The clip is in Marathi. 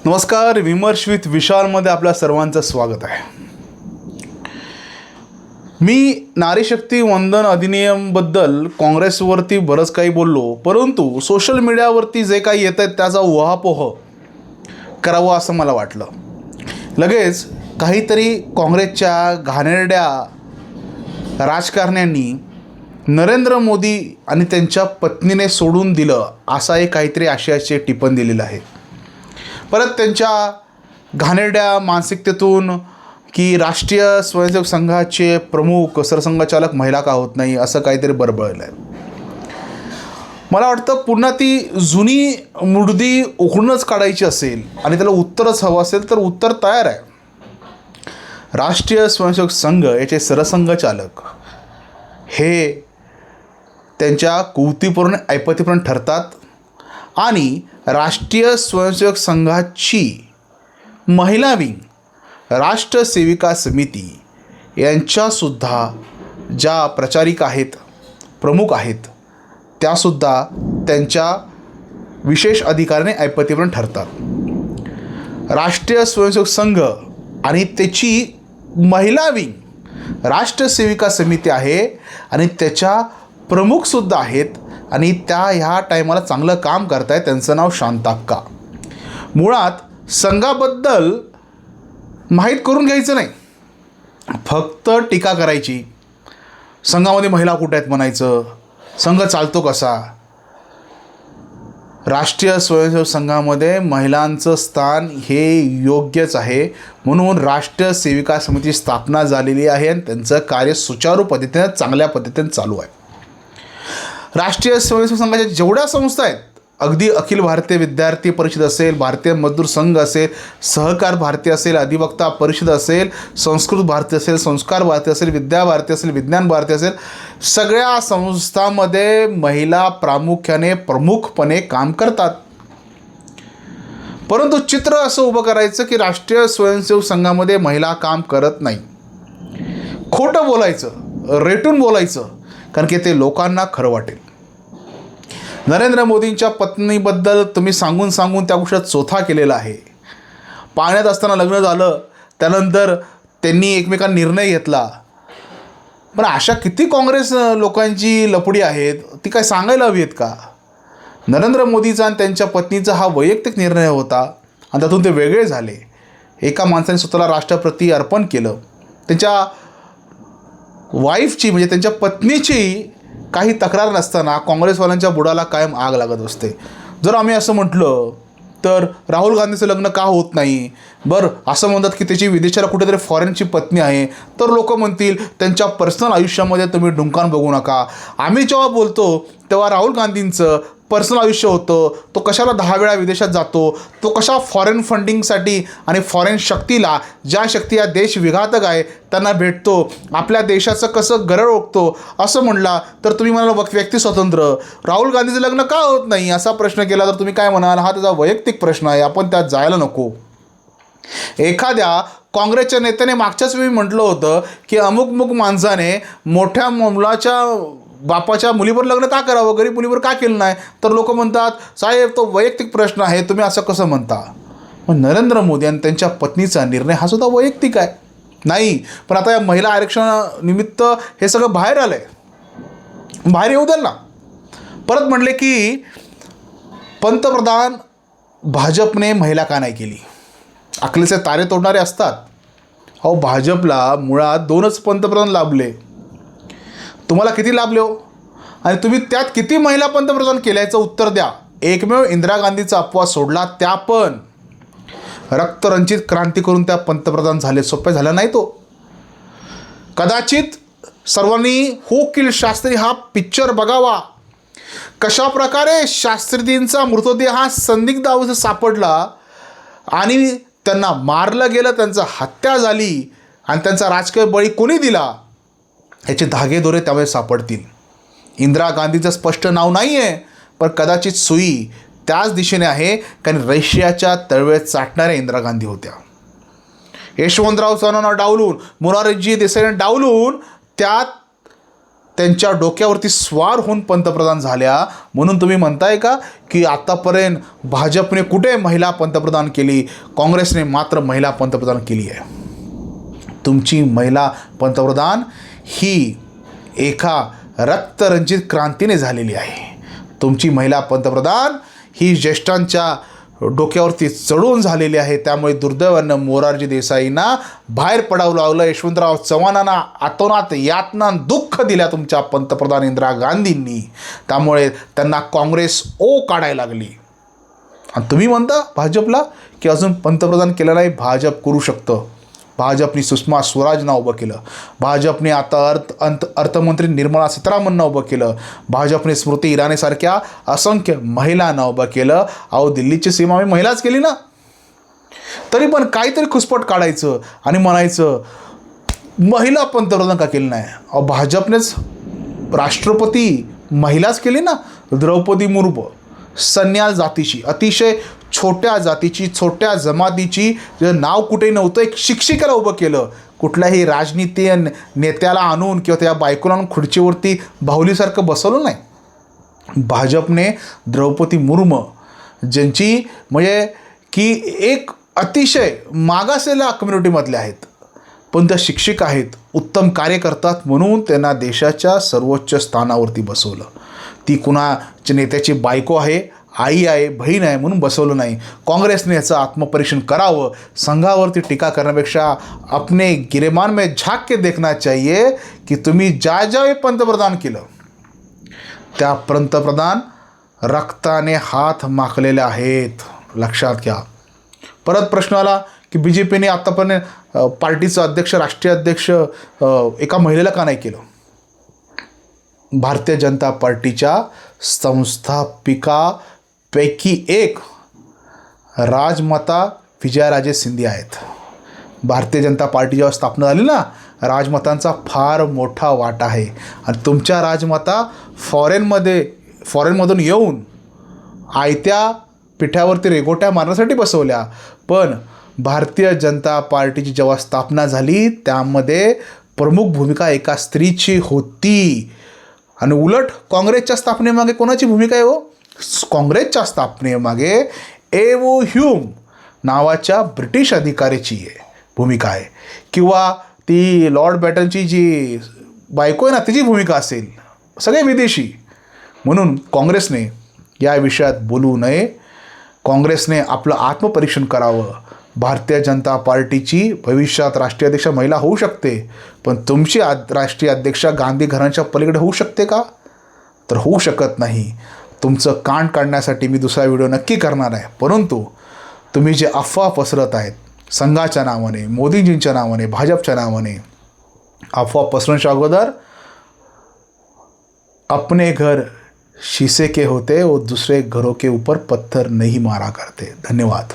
नमस्कार. विमर्श विथ विशालमध्ये आपल्या सर्वांचं स्वागत आहे. मी नारी शक्ती वंदन अधिनियमबद्दल काँग्रेसवरती बरंच काही बोललो, परंतु सोशल मीडियावरती जे काही येत आहेत त्याचा उहापोह करावं असं मला वाटलं. लगेच काहीतरी काँग्रेसच्या घाणेरड्या राजकारण्यांनी नरेंद्र मोदी आणि त्यांच्या पत्नीने सोडून दिलं असा एक काहीतरी आशयाचे टिप्पण दिलेलं आहे. परत त्यांच्या घाणेरड्या मानसिकतेतून की राष्ट्रीय स्वयंसेवक संघाचे प्रमुख सरसंघचालक महिला का होत नाही असं काहीतरी बरबळलं आहे. मला वाटतं पुन्हा ती जुनी मुडदी उखडूनच काढायची असेल आणि त्याला उत्तरच हवं असेल तर उत्तर तयार आहे. राष्ट्रीय स्वयंसेवक संघ याचे सरसंघचालक हे त्यांच्या कुवतीपूर्ण ऐपतीपूर्ण ठरतात आणि राष्ट्रीय स्वयंसेवक संघाची महिला विंग राष्ट्रसेविका समिती यांच्यासुद्धा ज्या प्रचारिका आहेत, प्रमुख आहेत, त्यासुद्धा त्यांच्या विशेष अधिकाराने ऐपतीपूर्ण ठरतात. राष्ट्रीय स्वयंसेवक संघ आणि त्याची महिला विंग राष्ट्रसेविका समिती आहे आणि त्याच्या प्रमुखसुद्धा आहेत आणि त्या ह्या टायमाला चांगलं काम करत आहेत. त्यांचं नाव शांताक्का. मुळात संघाबद्दल माहीत करून घ्यायचं नाही, फक्त टीका करायची. संघामध्ये महिला कुठे आहेत म्हणायचं, संघ चालतो कसा. राष्ट्रीय स्वयंसेवक संघामध्ये महिलांचं स्थान हे योग्यच आहे, म्हणून राष्ट्रीय सेविका समिती स्थापना झालेली आहे आणि त्यांचं कार्य सुचारू पद्धतीने चांगल्या पद्धतीने चालू आहे. राष्ट्रीय स्वयंसेवक संघाच्या जेवढ्या संस्था आहेत, अगदी अखिल भारतीय विद्यार्थी परिषद असेल, भारतीय मजदूर संघ असेल, सहकार भारती असेल, अधिवक्ता परिषद असेल, संस्कृत भारती असेल, संस्कार भारती असेल, विद्या भारती असेल, विज्ञान भारती असेल, सगळ्या संस्थांमध्ये महिला प्रामुख्याने प्रमुखपणे काम करतात. परंतु चित्र असं उभं करायचं की राष्ट्रीय स्वयंसेवक संघामध्ये महिला काम करत नाही. खोटं बोलायचं, रेटून बोलायचं, कारण की ते लोकांना खरं वाटेल. नरेंद्र मोदींच्या पत्नीबद्दल तुम्ही सांगून त्या गोष्टीत चोथा केलेला आहे. पाण्यात असताना लग्न झालं, त्यानंतर त्यांनी एकमेकांना निर्णय घेतला. पण अशा किती काँग्रेस लोकांची लपडी आहेत, ती काय सांगायला हवी आहेत का. नरेंद्र मोदीचा आणि त्यांच्या पत्नीचा हा वैयक्तिक निर्णय होता आणि त्यातून ते वेगळे झाले. एका माणसाने स्वतःला राष्ट्रप्रती अर्पण केलं. त्यांच्या वाईफची म्हणजे त्यांच्या पत्नीची काही तक्रार नसताना काँग्रेसवाल्यांच्या बुडाला कायम आग लागत असते. जर आम्ही असं म्हटलं तर राहुल गांधीचं लग्न का होत नाही, बरं असं म्हणतात की त्याची विदेशाला कुठेतरी फॉरेनची पत्नी आहे, तर लोक म्हणतील त्यांच्या पर्सनल आयुष्यामध्ये तुम्ही डुंकान बघू नका. आम्ही जेव्हा बोलतो तेव्हा राहुल गांधींचं पर्सनल आयुष्य होतं, तो कशाला 10 वेळा विदेशात जातो, तो कशा फॉरेन फंडिंगसाठी आणि फॉरेन शक्तीला, ज्या शक्ती या देश विघातक आहे त्यांना भेटतो, आपल्या देशाचं कसं गरळ ओळखतो असं म्हणला तर तुम्ही म्हणाल व्यक्ती स्वतंत्र. राहुल गांधीचं लग्न का होत नाही असा प्रश्न केला तर तुम्ही काय म्हणाल, हा त्याचा वैयक्तिक प्रश्न आहे, आपण त्यात जायला नको. एखाद्या काँग्रेसच्या नेत्याने मागच्याच वेळी म्हटलं होतं की अमुक माणसाने मोठ्या मुलाच्या बापाच्या मुलीवर लग्न का करावं, गरीब मुलीवर का केलं नाही, तर लोक म्हणतात साहेब तो वैयक्तिक प्रश्न आहे, तुम्ही असं कसं म्हणता. मग नरेंद्र मोदी आणि त्यांच्या पत्नीचा निर्णय हा सुद्धा वैयक्तिक आहे नाही. पण आता या महिला आरक्षणानिमित्त हे सगळं बाहेर आलं आहे, बाहेर येऊ द्याल ना. परत म्हणले की पंतप्रधान भाजपने महिला का नाही केली. अकलेचे तारे तोडणारे असतात. अहो भाजपला मुळात 2च पंतप्रधान लाभले, तुम्हाला किती लाभले हो, आणि तुम्ही त्यात किती महिला पंतप्रधान केल्याचं उत्तर द्या. एकमेव इंदिरा गांधीचा अपवाद सोडला, त्या पण रक्तरंजित क्रांती करून त्या पंतप्रधान झाले. सोपे झाला नाही तो. कदाचित सर्वांनी वकील शास्त्री हा पिक्चर बघावा. कशा प्रकारे शास्त्रीजींचा मृतदेह हा संदिग्ध अवस्थेत सापडला आणि त्यांना मारलं गेलं, त्यांची हत्या झाली आणि त्यांचा राजकीय बळी कोणी दिला याचे धागेदोरे त्यामुळे सापडतील. इंदिरा गांधीचं स्पष्ट नाव नाही आहे, पण कदाचित सुई त्याच दिशेने आहे, कारण रशियाच्या तळवेत चाटणाऱ्या इंदिरा गांधी होत्या. यशवंतराव चव्हाणांना डावलून, मोरारजी देसाईंना डावलून त्यात त्यांच्या डोक्यावरती स्वार होऊन पंतप्रधान झाल्या, म्हणून तुम्ही म्हणताय का की आतापर्यंत भाजपने कुठे महिला पंतप्रधान केली, काँग्रेसने मात्र महिला पंतप्रधान केली आहे. तुमची महिला पंतप्रधान ही एका रक्तरंजित क्रांतीने झालेली आहे. तुमची महिला पंतप्रधान ही ज्येष्ठांच्या डोक्यावरती चढून झालेली आहे. त्यामुळे दुर्दैवानं मोरारजी देसाईंना बाहेर पडावं लागलं. यशवंतराव चव्हाणांना आतोनात यातना दुःख दिल्या तुमच्या पंतप्रधान इंदिरा गांधींनी. त्यामुळे त्यांना काँग्रेस काढायला लागली. आणि तुम्ही म्हणता भाजपला की अजून पंतप्रधान केलं नाही, भाजप करू शकतं. भाजपने सुषमा स्वराजना उभं केलं, भाजपने आता अर्थमंत्री निर्मला सीतारामनना उभं केलं, भाजपने स्मृती इराणीसारख्या असंख्य महिलांना उभं केलं. अहो, दिल्लीची सीमा आम्ही महिलाच केली ना. तरी पण काहीतरी खुसपट काढायचं आणि म्हणायचं महिला पंतप्रधान का केलं नाही. अहो, भाजपनेच राष्ट्रपती महिलाच केली ना. द्रौपदी मुर्मू सन्याल जातीची, अतिशय छोट्या जातीची, छोट्या जमातीची, ज्याचं नाव कुठेही नव्हतं, एक शिक्षिकेला उभं केलं. कुठल्याही राजनीती नेत्याला आणून किंवा त्या बायकोला आणून खुर्चीवरती बाहुलीसारखं बसवलं नाही. भाजपने द्रौपदी मुर्मू ज्यांची म्हणजे की एक अतिशय मागासलेल्या कम्युनिटीमधले आहेत, पण त्या शिक्षिका आहेत, उत्तम कार्य करतात, म्हणून त्यांना देशाच्या सर्वोच्च स्थानावरती बसवलं. ती कुणाच्या नेत्याची बायको आहे, आई आहे, बहीण आहे म्हणून बसवलं नाही. काँग्रेसने याचं आत्मपरीक्षण करावं. संघावरती टीका करण्यापेक्षा अपने गिरेमान में झाँक के देखना चाहिए की तुम्ही ज्या पंतप्रधान केलं त्या पंतप्रधान रक्ताने हात माखलेले आहेत, लक्षात घ्या. परत प्रश्न आला की BJPने आतापर्यंत पार्टीचं अध्यक्ष, राष्ट्रीय अध्यक्ष एका महिलेला का नाही केलं. भारतीय जनता पार्टीच्या संस्थापिकापैकी एक राजमाता विजयाराजे सिंधिया आहेत. भारतीय जनता पार्टी जेव्हा स्थापना झाली ना, राजमातांचा फार मोठा वाटा आहे. आणि तुमच्या राजमाता फॉरेनमधून येऊन आयत्या पिठ्यावरती रेघोट्या मारण्यासाठी बसवल्या. पण भारतीय जनता पार्टीची जेव्हा स्थापना झाली त्यामध्ये प्रमुख भूमिका एका स्त्रीची होती. आणि उलट काँग्रेसच्या स्थापनेमागे कोणाची भूमिका आहे हो? काँग्रेसच्या स्थापनेमागे एवो ह्यूम नावाच्या ब्रिटिश अधिकाऱ्याची भूमिका आहे, किंवा ती लॉर्ड बॅटनची जी बायको आहे ना तिची भूमिका असेल, सगळे विदेशी. म्हणून काँग्रेसने या विषयात बोलू नये. काँग्रेसने आपलं आत्मपरीक्षण करावं. भारतीय जनता पार्टीची भविष्यात राष्ट्रीय अध्यक्ष महिला होऊ शकते, पण तुमची राष्ट्रीय अध्यक्षा गांधी घराण्याच्या पलीकडे होऊ शकते का? तर होऊ शकत नाही. तुमचं कान काढण्यासाठी मी दुसरा व्हिडिओ नक्की करणार आहे. परंतु तुम्ही जे अफवा पसरत आहेत संघाच्या नावाने, मोदीजींच्या नावाने, भाजपच्या नावाने, अफवा पसरवण्याच्या अगोदर अपने घर शीशे के होते और दूसरे घरों के ऊपर पत्थर नहीं मारा करते. धन्यवाद.